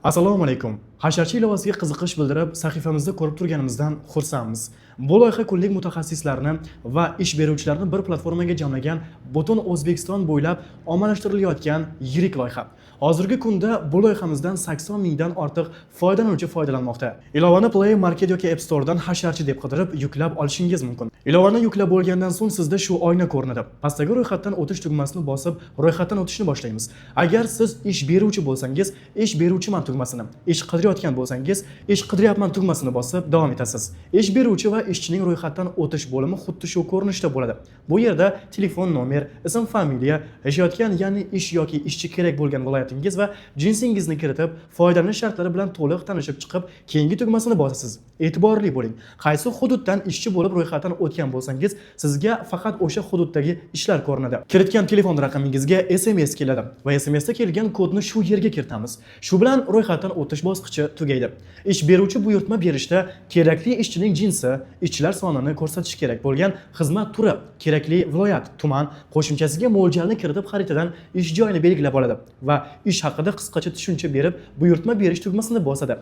Assalomu alaykum. Hasharchi ilovasiga qiziqish bildirib, sahifamizda ko'rib turganimizdan xursandmiz. Bu loyiha kunlik mutaxassislarni va ish beruvchilarni bir platformaga jamlagan butun O'zbekiston bo'ylab ommalashtirilayotgan yirik loyiha. Hozirgi kunda bu loyihamizdan 80 mingdan ortiq foydalanuvchi foydalanmoqda. Ilovani Play Market yoki App Store dan hasharchi deb qidirib yuklab olishingiz mumkin. Ilovani yuklab bo'lgandan so'ng sizda shu oyna ko'rinadi. Pastdagi ro'yxatdan o'tish tugmasini bosib, ro'yxatdan o'tishni boshlaymiz. Agar siz ish beruvchi bo'lsangiz, ish beruvchiman tugmasini, ish qidirayotgan bo'lsangiz, ish qidiryapman tugmasini bosib davom etasiz. Ish beruvchi va ishchining ro'yxatdan o'tish bo'limi xuddi shu ko'rinishda bo'ladi. Bu yerda telefon nomer, ism, familiya, yashayotgan, ya'ni ish yoki ishchi kerak bo'lgan viloyatingiz va jinsingizni kiritib, foydalanish shartlari bilan to'liq tanishib chiqib, keyingi tugmasini bosasiz. E'tiborli bo'ling. Qaysi hududdan ishchi bo'lib ro'yxatdan o'tgan bo'lsangiz, sizga faqat o'sha hududdagi ishlar ko'rinadi. Kiritgan telefon raqamingizga SMS keladi va SMSda kelgan kodni shu yerga kiritamiz. Shu bilan ro'yxatdan o'tish bosqichi tugaydi. Ish beruvchi buyurtma berishda kerakli ishchining jinsi, ishchilar sonini ko'rsatish kerak bo'lgan xizmat turi, kerakli viloyat, tuman qo'shimchasiga mo'ljalni kiritib xaritadan ish joyini belgilab oladi va ish haqida qisqacha tushuncha berib, buyurtma berish tugmasini bosadi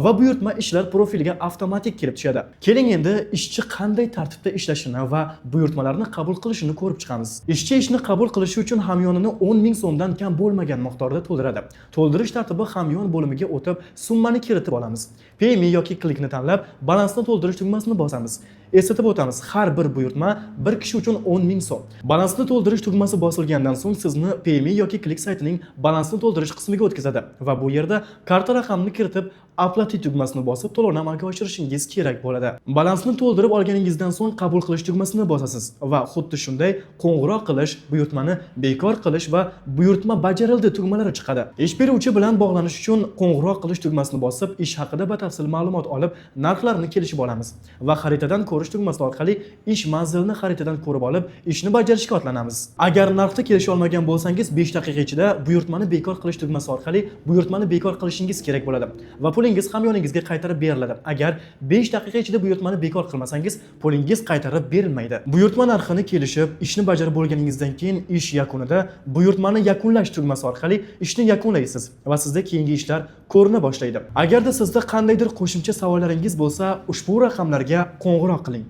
va buyurtma ishlar profiliga avtomatik kelib tushadi. Keling endi ishchi qanday tartibda ishlashini va buyurtmalarni qabul qilishini ko'rib chiqamiz. Ishchi ishni qabul qilishi uchun hamyonini 10 ming so'mdan kam bo'lmagan miqdorda to'ldiradi. To'ldirish tartibi hamyon bo'limiga o'tib, summani kiritib olamiz. Payme yoki klikni tanlab, balansni to'ldirish tugmasini bosamiz. Eslatib o'tamiz, har bir buyurtma bir kishi uchun 10 ming so'm. Balansni to'ldirish tugmasi bosilgandan so'ng sizni Payme yoki klik saytining balansni to'ldirish qismiga o'tkazadi va bu yerda karta raqamini kiritib, Aplati tugmasini bosib to'lovni amalga oshirishingiz kerak bo'ladi. Balansni to'ldirib olganingizdan so'ng qabul qilish tugmasini bosasiz va xuddi shunday qo'ng'iroq qilish, buyurtmani bekor qilish va buyurtma bajarildi tugmalari chiqadi. Ish beruvchi bilan bog'lanish uchun qo'ng'iroq qilish tugmasini bosib, ish haqida batafsil ma'lumot olib, narxlarni kelishib olamiz va xaritadan ko'rish tugmasi orqali ish manzilini xaritadan ko'rib olib, ishni bajarishga otlanamiz. Agar narxda kelisha olmagan bo'lsangiz, 5 daqiqa ichida buyurtmani bekor qilish tugmasi orqali buyurtmani bekor qilishingiz kerak bo'ladi va pulingiz hamyoningizga qaytarib beriladi. Agar 5 daqiqa ichida buyurtmani bekor qilmasangiz, pulingiz qaytarib berilmaydi. Buyurtma narxini kelishib, ishni bajarib bo'lganingizdan keyin ish yakunida buyurtmani yakunlash tugmasi orqali ishni yakunlaysiz va sizda keyingi ishlar ko'rina boshlaydi. Agarda sizda qandaydir qo'shimcha savollaringiz bo'lsa, ushbu raqamlarga qo'ng'iroq qiling.